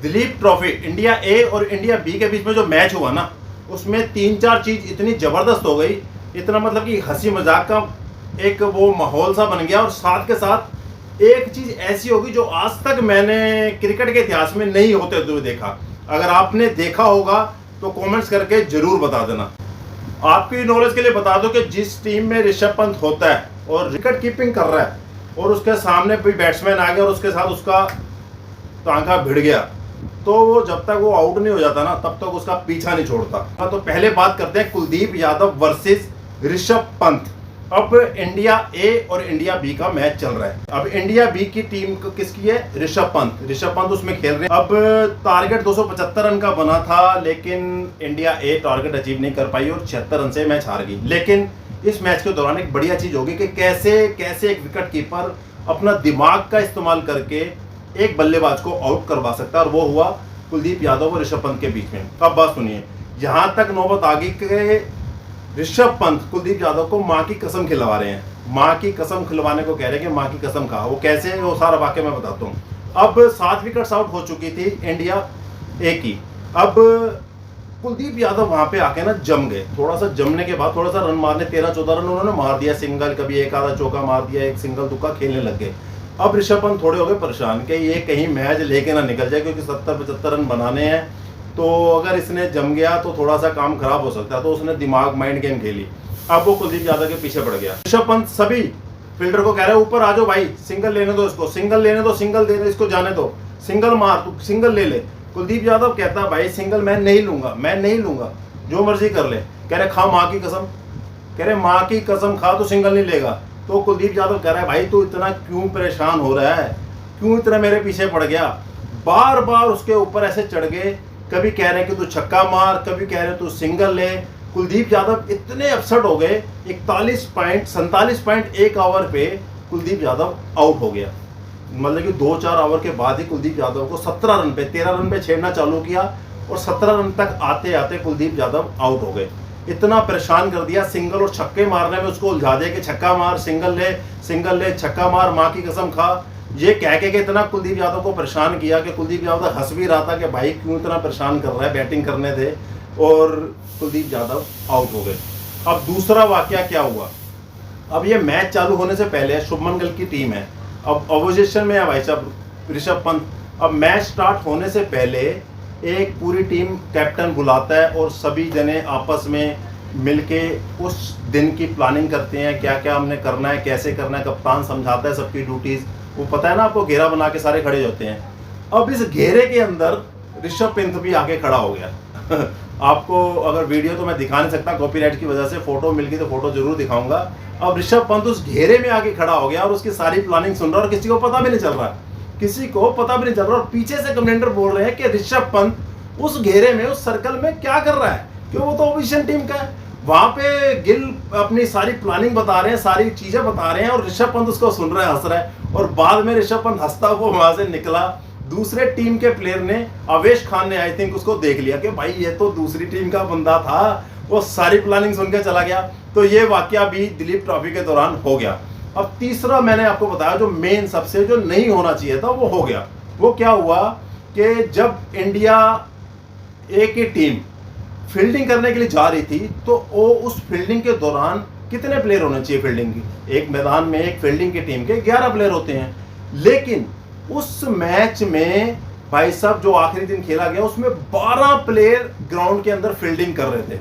Dilip trophy India ए और India B के बीच में जो मैच हुआ ना, उसमें 3-4 चीज इतनी जबरदस्त हो गई, इतना मतलब कि हंसी मजाक का एक वो माहौल सा बन गया। और साथ के साथ एक चीज ऐसी होगी जो आज तक मैंने क्रिकेट के इतिहास में नहीं होते हुए देखा। अगर आपने देखा होगा तो कमेंट्स करके जरूर बता देना। आपकी नॉलेज के लिए बता दो कि जिस टीम में ऋषभ पंत होता है और विकेट कीपिंग कर रहा है और उसके सामने कोई बैट्समैन आ गया और उसके साथ उसका टांका भिड़ गया, तो वो जब तक वो आउट नहीं हो जाता ना, तब तक उसका पीछा नहीं छोड़ता। तो पहले बात करते हैं कुलदीप यादव वर्सेस ऋषभ पंत। अब इंडिया ए और इंडिया बी का मैच चल रहा है। अब इंडिया बी की टीम किसकी है? ऋषभ पंत। ऋषभ पंत उसमें खेल रहे हैं। अब टारगेट 275 रन का बना था, लेकिन इंडिया ए टारगेट अचीव नहीं कर पाई और 76 रन से मैच हार गई। लेकिन इस मैच के दौरान एक बढ़िया चीज होगी कि कैसे एक विकेट कीपर अपना दिमाग का इस्तेमाल करके एक बल्लेबाज को आउट करवा सकता है, और वो हुआ कुलदीप यादव और ऋषभ पंत के बीच में। अब बात सुनिए, यहां तक नौबत आ गई कि ऋषभ पंत कुलदीप यादव को मां की कसम खिलवा रहे हैं। मां की कसम खिलवाने को कह रहे हैं कि मां की कसम खा। वो कैसे, वो सारा वाक्य मैं बताता हूं। अब 7 विकेट्स आउट हो चुकी थी इंडिया ए की। अब कुलदीप यादव वहां पे आके ना जम गए। थोड़ा सा जमने के बाद थोड़ा सा रन मारने, 13-14 रन उन्होंने मार दिया सिंगल, कभी एक आधा चौका मार दिया, एक सिंगल तुक्का खेलने लग गए। अब ऋषभ पंत थोड़े हो गए परेशान कि ये कहीं मैच लेके ना निकल जाए, क्योंकि 70-75 रन बनाने हैं, तो अगर इसने जम गया तो थोड़ा सा काम खराब हो सकता है। तो उसने दिमाग माइंड गेम खेली। अब वो कुलदीप यादव के पीछे पड़ गया। ऋषभ पंत सभी फील्डर को कह रहे हैं ऊपर आ जाओ भाई, सिंगल लेने दो इसको, सिंगल लेने दो, सिंगल दे दो इसको, जाने दो, सिंगल मार, तू सिंगल ले ले। कुलदीप यादव कहता भाई सिंगल मैं नहीं लूंगा, मैं नहीं लूंगा, जो मर्जी कर ले। कह रहे खा माँ की कसम, कह रहे माँ की कसम खा, तो सिंगल नहीं लेगा। तो कुलदीप यादव कह रहा है भाई तू इतना क्यों परेशान हो रहा है, क्यों इतना मेरे पीछे पड़ गया। बार बार उसके ऊपर ऐसे चढ़ गए, कभी कह रहे हैं कि तू छक्का मार, कभी कह रहे हैं तू सिंगल ले। कुलदीप यादव इतने अपसेट हो गए, 47.1 ओवर पे कुलदीप यादव आउट हो गया। मतलब कि 2-4 ओवर के बाद ही कुलदीप यादव को 17 रन पे 13 रन पे छेड़ना चालू किया, और 17 रन तक आते आते कुलदीप यादव आउट हो गए। इतना परेशान कर दिया, सिंगल और छक्के मारने में उसको उलझा दिया कि छक्का मार, सिंगल ले, छक्का मार, माँ की कसम खा। ये कह के इतना कुलदीप यादव को परेशान किया कि कुलदीप यादव हंस भी रहा था कि भाई क्यों इतना परेशान कर रहा है, बैटिंग करने दे, और कुलदीप यादव आउट हो गए। अब दूसरा वाकया क्या हुआ, अब ये मैच चालू होने से पहले शुभमन गिल की टीम है, अब अपोजिशन में है भाई साहब ऋषभ पंत। अब मैच स्टार्ट होने से पहले एक पूरी टीम कैप्टन बुलाता है और सभी जने आपस में मिलके उस दिन की प्लानिंग करते हैं, क्या क्या हमने करना है, कैसे करना है। कप्तान समझाता है सबकी ड्यूटीज, वो पता है ना आपको, घेरा बना के सारे खड़े होते हैं। अब इस घेरे के अंदर ऋषभ पंत भी आके खड़ा हो गया। आपको अगर वीडियो तो मैं दिखा नहीं सकता कॉपीराइट की वजह से, फोटो मिल गई तो फोटो जरूर दिखाऊंगा। अब ऋषभ पंत उस घेरे में आके खड़ा हो गया और उसकी सारी प्लानिंग सुन रहा है, और किसी को पता भी नहीं चल रहा, किसी को पता भी नहीं चल रहा। और पीछे से कमेंटेटर बोल रहे हैं कि ऋषभ पंत उस घेरे में, उस सर्कल में क्या कर रहा है, क्यों वो तो ऑपोजिशन टीम का है। वहां पे गिल अपनी सारी प्लानिंग बता रहे हैं, सारी चीजें बता रहे हैं, और ऋषभ पंत उसको सुन रहा है, हंस रहा है। और बाद में ऋषभ पंत हंसता हुआ वहां से निकला। दूसरे टीम के प्लेयर ने, आवेश खान ने आई थिंक उसको देख लिया कि भाई ये तो दूसरी टीम का बंदा था, वो सारी प्लानिंग सुन के चला गया। तो ये वाकया भी दिलीप ट्रॉफी के दौरान हो गया। अब तीसरा मैंने आपको बताया जो मेन सबसे जो नहीं होना चाहिए था वो हो गया। वो क्या हुआ कि जब इंडिया ए की टीम फील्डिंग करने के लिए जा रही थी, तो वो उस फील्डिंग के दौरान कितने प्लेयर होने चाहिए फील्डिंग की? एक मैदान में एक फील्डिंग की टीम के 11 प्लेयर होते हैं। लेकिन उस मैच में भाई साहब जो आखिरी दिन खेला गया, उसमें 12 प्लेयर ग्राउंड के अंदर फील्डिंग कर रहे थे।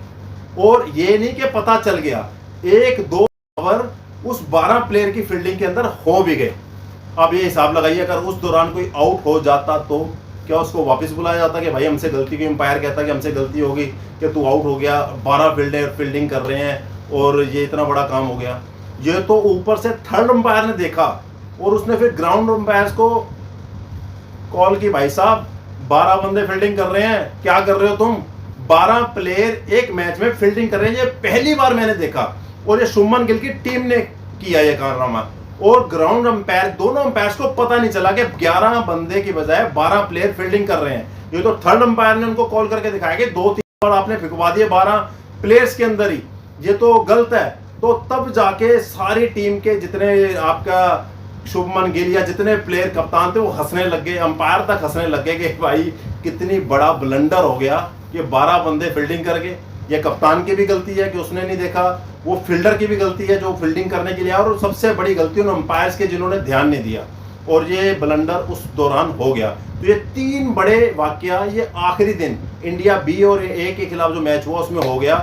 और ये नहीं कि पता चल गया, 1-2 ओवर उस 12 प्लेयर की फील्डिंग के अंदर हो भी गए। अब ये हिसाब लगाइए, अगर उस दौरान कोई आउट हो जाता तो क्या उसको वापस बुलाया जाता कि भाई हमसे गलती की, एम्पायर कहता कि हमसे गलती होगी कि तू आउट हो गया, 12 फील्डिंग कर रहे हैं और ये इतना बड़ा काम हो गया। ये तो ऊपर से थर्ड एम्पायर ने देखा और उसने फिर ग्राउंड एम्पायर्स को कॉल की, भाई साहब 12 बंदे फील्डिंग कर रहे हैं, क्या कर रहे हो तुम? 12 प्लेयर एक मैच में फील्डिंग कर रहे हैं, ये पहली बार मैंने देखा। और ये शुभमन गिल की टीम ने किया ये कारनामा, और ग्राउंड अंपायर, दोनों अंपायर्स को पता नहीं चला कि 11 बंदे की बजाय 12 प्लेयर फील्डिंग कर रहे हैं। ये तो थर्ड अंपायर ने उनको कॉल करके दिखाया कि 2-3 बार आपने फिकवा दिए 12 प्लेयर्स के अंदर ही, ये तो गलत है। तो तब जाके सारी टीम के जितने आपका शुभमन गिल या जितने प्लेयर कप्तान थे वो हंसने लग गए, अंपायर तक हंसने लग गए कि भाई कितनी बड़ा ब्लंडर हो गया, ये 12 बंदे फील्डिंग कर गए। ये कप्तान की भी गलती है कि उसने नहीं देखा, वो फील्डर की भी गलती है जो फील्डिंग करने के लिए, और सबसे बड़ी गलती उन अंपायर्स के जिन्होंने ध्यान नहीं दिया, और ये ब्लंडर उस दौरान हो गया। तो ये 3 बड़े वाकया ये आखिरी दिन इंडिया बी और ए के खिलाफ जो मैच हुआ उसमें हो गया।